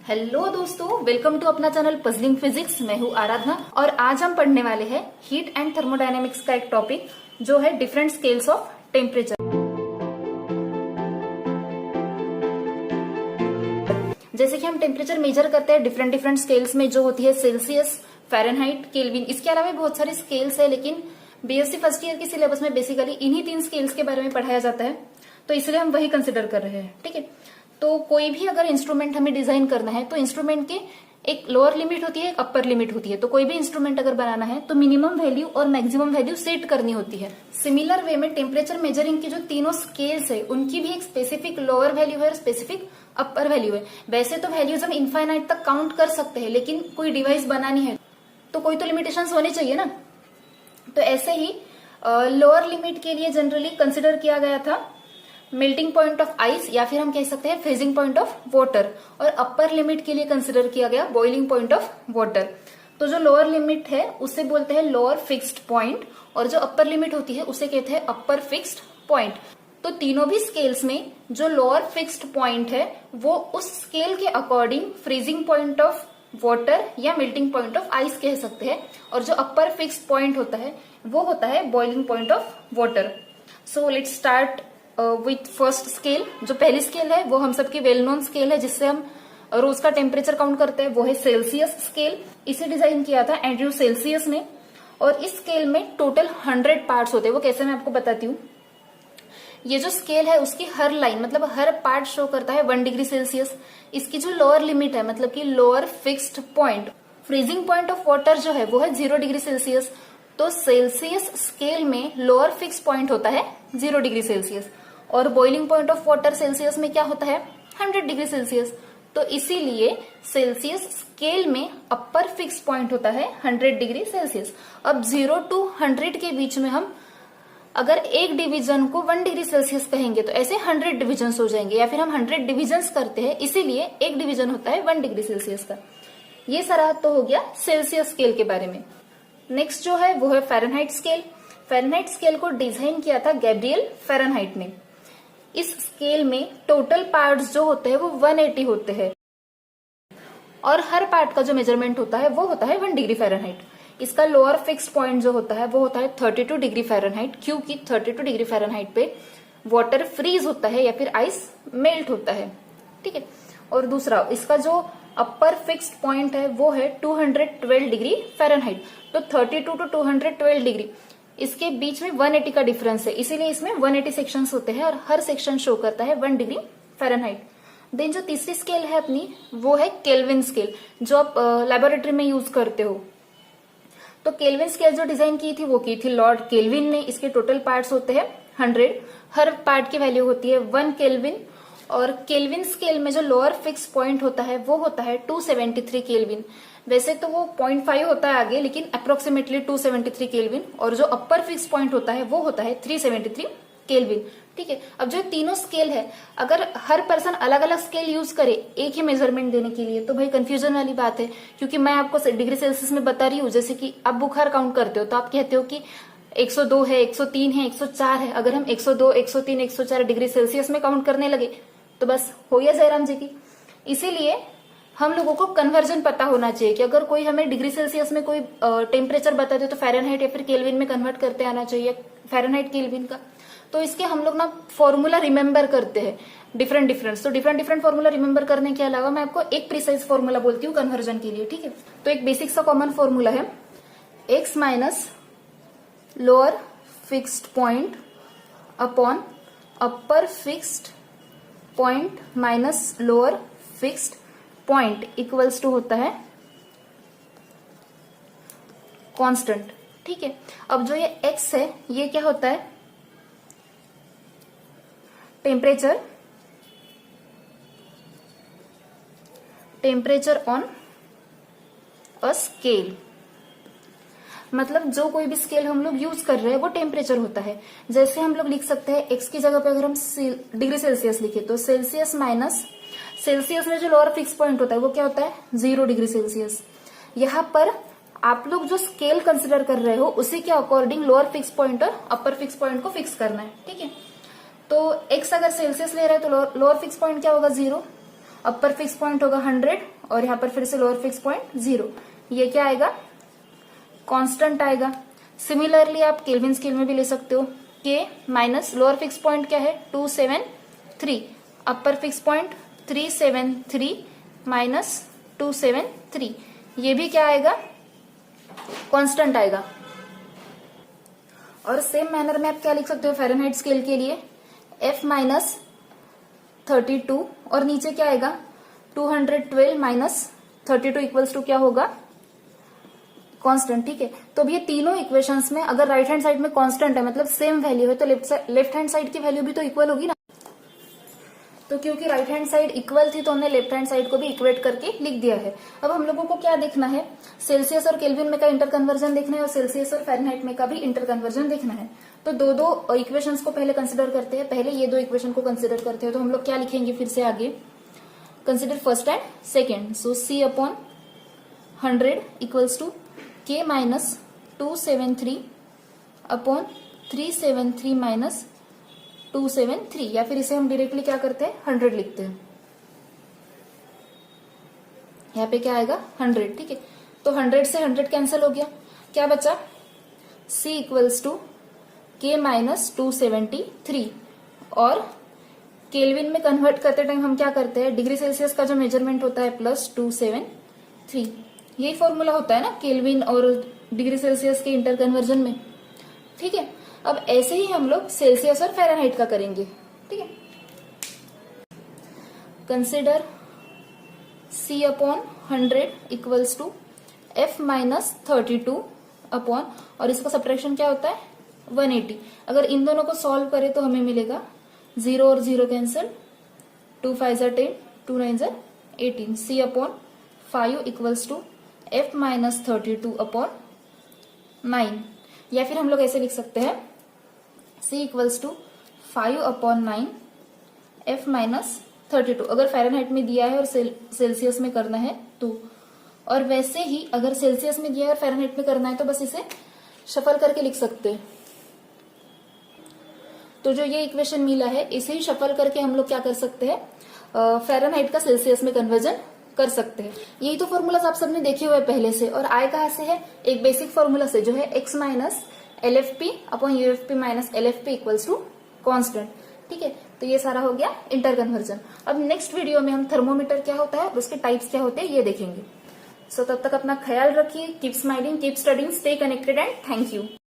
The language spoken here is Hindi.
हेलो दोस्तों, वेलकम टू अपना चैनल पजलिंग फिजिक्स। मैं हूँ आराधना और आज हम पढ़ने वाले हैं हीट एंड थर्मोडायनेमिक्स का एक टॉपिक जो है डिफरेंट स्केल्स ऑफ टेम्परेचर। जैसे कि हम टेम्परेचर मेजर करते हैं डिफरेंट डिफरेंट स्केल्स में, जो होती है सेल्सियस, फ़ारेनहाइट, केल्विन। इसके अलावा भी बहुत सारे स्केल्स है, लेकिन बीएससी फर्स्ट ईयर के सिलेबस में बेसिकली इन्हीं 3 स्केल्स के बारे में पढ़ाया जाता है, तो इसलिए हम वही कंसिडर कर रहे हैं। ठीक है, तो कोई भी अगर इंस्ट्रूमेंट हमें डिजाइन करना है तो इंस्ट्रूमेंट के एक लोअर लिमिट होती है, एक अपर लिमिट होती है। तो कोई भी इंस्ट्रूमेंट अगर बनाना है तो मिनिमम वैल्यू और मैक्सिमम वैल्यू सेट करनी होती है। सिमिलर वे में टेम्परेचर मेजरिंग की जो तीनों स्केल्स है उनकी भी एक स्पेसिफिक लोअर वैल्यू है और स्पेसिफिक अपर वैल्यू है। वैसे तो वैल्यूज हम इनफाइनाइट तक काउंट कर सकते हैं, लेकिन कोई डिवाइस बनानी है तो कोई तो लिमिटेशंस होने चाहिए ना। तो ऐसे ही लोअर लिमिट के लिए जनरली कंसिडर किया गया था मेल्टिंग पॉइंट ऑफ आइस, या फिर हम कह सकते हैं फ्रीजिंग पॉइंट ऑफ वाटर, और अपर लिमिट के लिए कंसिडर किया गया बॉइलिंग पॉइंट ऑफ वाटर। तो जो लोअर लिमिट है उसे बोलते हैं लोअर फिक्स्ड पॉइंट, और जो अपर लिमिट होती है उसे कहते हैं अपर फिक्स्ड पॉइंट। तो तीनों भी स्केल्स में जो लोअर फिक्स्ड पॉइंट है वो उस स्केल के according freezing point of water या मेल्टिंग पॉइंट ऑफ आइस कह सकते हैं, और जो अपर फिक्स्ड पॉइंट होता है वो होता है boiling point of water. So let's start with first scale. जो पहली स्केल है वो हम सबकी वेल नोन स्केल है, जिससे हम रोज का टेम्परेचर काउंट करते हैं, वो है सेल्सियस स्केल। इसे डिजाइन किया था एंड्रयू सेल्सियस ने, और इस स्केल में टोटल 100 पार्ट्स होते हैं। वो कैसे मैं आपको बताती हूँ। ये जो स्केल है उसकी हर लाइन मतलब हर पार्ट शो करता है 1 डिग्री सेल्सियस। इसकी जो लोअर लिमिट है मतलब कि lower fixed point, freezing point of water जो है वो है 0 डिग्री सेल्सियस। तो सेल्सियस स्केल में लोअर फिक्स पॉइंट होता है 0 डिग्री सेल्सियस, और boiling point of water Celsius में क्या होता है 100 डिग्री सेल्सियस। तो इसीलिए सेल्सियस स्केल में अपर फिक्स पॉइंट होता है 100 डिग्री सेल्सियस। अब 0 to 100 के बीच में हम अगर एक डिवीजन को 1 डिग्री सेल्सियस कहेंगे तो ऐसे 100 डिविजन हो जाएंगे, या फिर हम 100 डिविजन करते हैं इसीलिए एक डिवीजन होता है 1 डिग्री सेल्सियस का। ये सारा तो हो गया सेल्सियस स्केल के बारे में। नेक्स्ट जो है वो है फ़ारेनहाइट स्केल। फ़ारेनहाइट स्केल को डिजाइन किया था गैब्रियल फ़ारेनहाइट ने। इस स्केल में टोटल पार्ट्स जो होते हैं वो 180 होते हैं, और हर पार्ट का जो मेजरमेंट होता है वो होता है 1 डिग्री फ़ारेनहाइट। इसका लोअर फिक्स पॉइंट जो होता है वो होता है 32 डिग्री फ़ारेनहाइट, क्योंकि 32 डिग्री फ़ारेनहाइट पे वाटर फ्रीज होता है या फिर आइस मेल्ट होता है। ठीक है, और दूसरा इसका जो अपर फिक्स्ड पॉइंट है वो है 212 डिग्री फ़ारेनहाइट। तो 32 to 212 डिग्री, इसके बीच में 180 का डिफरेंस है, इसीलिए इसमें 180 सेक्शंस होते हैं, और हर सेक्शन शो करता है 1 डिग्री फ़ारेनहाइट। देन जो तीसरी स्केल है अपनी वो है केल्विन स्केल, जो आप लेबोरेटरी में यूज करते हो। तो केल्विन स्केल जो डिजाइन की थी वो की थी लॉर्ड केल्विन ने। इसके टोटल पार्ट्स होते हैं 100, हर पार्ट की वैल्यू होती है 1 केल्विन, और केल्विन स्केल में जो लोअर फिक्स पॉइंट होता है वो होता है 273 केल्विन। वैसे तो वो 0.5 होता है आगे, लेकिन अप्रोक्सीमेटली 273 केल्विन, और जो अपर फिक्स पॉइंट होता है वो होता है 373 केल्विन। ठीक है, अब जो तीनों स्केल है अगर हर पर्सन अलग अलग स्केल यूज करे एक ही मेजरमेंट देने के लिए तो भाई कंफ्यूजन वाली बात है, क्योंकि मैं आपको डिग्री सेल्सियस में बता रही हूँ। जैसे कि आप बुखार काउंट करते हो तो आप कहते हो कि 102 है, 103 है, 104 है। अगर हम 102, 103, 104 डिग्री सेल्सियस में काउंट करने लगे तो बस हो गया जयराम जी की। इसीलिए हम लोगों को कन्वर्जन पता होना चाहिए कि अगर कोई हमें डिग्री सेल्सियस में कोई टेम्परेचर बता दे तो फ़ारेनहाइट या फिर केल्विन में कन्वर्ट करते आना चाहिए, फ़ारेनहाइट केल्विन का। तो इसके हम लोग ना फॉर्मूला रिमेम्बर करते हैं डिफरेंट डिफरेंट। तो डिफरेंट फॉर्मूला रिमेम्बर करने के अलावा मैं आपको एक प्रिसाइज फॉर्मूला बोलती हूँ कन्वर्जन के लिए। ठीक है, तो एक बेसिक सा कॉमन फॉर्मूला है x minus lower fixed point upon upper fixed point minus lower fixed point equals to होता है कांस्टेंट। ठीक है, अब जो ये x है ये क्या होता है टेम्परेचर ऑन अ स्केल। मतलब जो कोई भी स्केल हम लोग यूज कर रहे हैं वो टेम्परेचर होता है। जैसे हम लोग लिख सकते हैं x की जगह पे अगर हम डिग्री सेल्सियस लिखे तो सेल्सियस माइनस सेल्सियस में जो लोअर फिक्स पॉइंट होता है वो क्या होता है 0 डिग्री सेल्सियस। यहाँ पर आप लोग जो स्केल कंसिडर कर रहे हो उसी के अकॉर्डिंग लोअर फिक्स पॉइंट और अपर फिक्स पॉइंट को फिक्स करना है। ठीक है, तो x अगर सेल्सियस ले रहे हैं तो लोअर फिक्स पॉइंट क्या होगा 0, अपर फिक्स पॉइंट होगा 100 और यहाँ पर फिर से लोअर फिक्स पॉइंट 0। ये क्या आएगा, कांस्टेंट आएगा। सिमिलरली आप केल्विन स्केल में भी ले सकते हो, के माइनस लोअर फिक्स पॉइंट क्या है 273, अपर फिक्स पॉइंट 373 माइनस 273, ये भी क्या आएगा, कांस्टेंट आएगा। और सेम मैनर में आप क्या लिख सकते हो फ़ारेनहाइट स्केल के लिए, f माइनस 32 और नीचे क्या आएगा 212 माइनस 32 इक्वल्स टू क्या होगा, कांस्टेंट। ठीक है, तो अब ये तीनों इक्वेशंस में अगर राइट हैंड साइड में कांस्टेंट है मतलब सेम वैल्यू है तो लेफ्ट हैंड साइड की वैल्यू भी तो इक्वल होगी ना। तो क्योंकि राइट हैंड साइड इक्वल थी तो हमने लेफ्ट हैंड साइड को भी इक्वेट करके लिख दिया है। अब हम लोगों को क्या देखना है, सेल्सियस और केल्विन में का इंटर कन्वर्जन देखना है और सेल्सियस और फ़ारेनहाइट में का भी इंटर कन्वर्जन देखना है। तो दो इक्वेशंस को पहले कंसिडर करते हैं, पहले ये दो इक्वेशन को कंसिडर करते हैं। तो हम लोग क्या लिखेंगे फिर से आगे, consider first and second. So c upon 100 equals to k minus 273 upon 373 minus 273, या फिर इसे हम डायरेक्टली क्या करते हैं 100 लिखते हैं। यहाँ पे क्या आएगा 100। ठीक है, तो 100 से 100 कैंसिल हो गया, क्या बचा c equals to k minus 273। और केल्विन में कन्वर्ट करते टाइम हम क्या करते हैं, डिग्री सेल्सियस का जो मेजरमेंट होता है प्लस 273, यही फॉर्मूला होता है ना केल्विन और डिग्री सेल्सियस के इंटर कन्वर्जन में। ठीक है, अब ऐसे ही हम लोग सेल्सियस और फ़ारेनहाइट का करेंगे। ठीक है, consider c upon 100 equals to f minus 32 upon, और इसका सब्ट्रैक्शन क्या होता है 180। अगर इन दोनों को सॉल्व करें तो हमें मिलेगा 0 और 0 cancel, 2 5 10, 2 9 18, c upon 5 equals to f minus 32 upon 9, या फिर हम लोग ऐसे लिख सकते हैं c equals to 5 upon 9 f minus 32, अगर फ़ारेनहाइट में दिया है और सेल्सियस में करना है तो। और वैसे ही अगर सेल्सियस में दिया है और फ़ारेनहाइट में करना है तो बस इसे शफल करके लिख सकते हैं। तो जो ये इक्वेशन मिला है इसे ही शफल करके हम लोग क्या कर सकते हैं, फ़ारेनहाइट का सेल्सियस में कन्वर्जन कर सकते हैं। यही तो फॉर्मूलाज आप सबने देखे हुए पहले से, और आय कहाँ से है, एक बेसिक फॉर्मूला से जो है x minus LFP upon UFP minus LFP equals to constant. ठीक है, तो ये सारा हो गया इंटर कन्वर्जन। अब नेक्स्ट वीडियो में हम थर्मोमीटर क्या होता है, उसके टाइप्स क्या होते हैं ये देखेंगे। सो तब तक अपना ख्याल रखिए, keep smiling, keep studying, stay connected and thank you.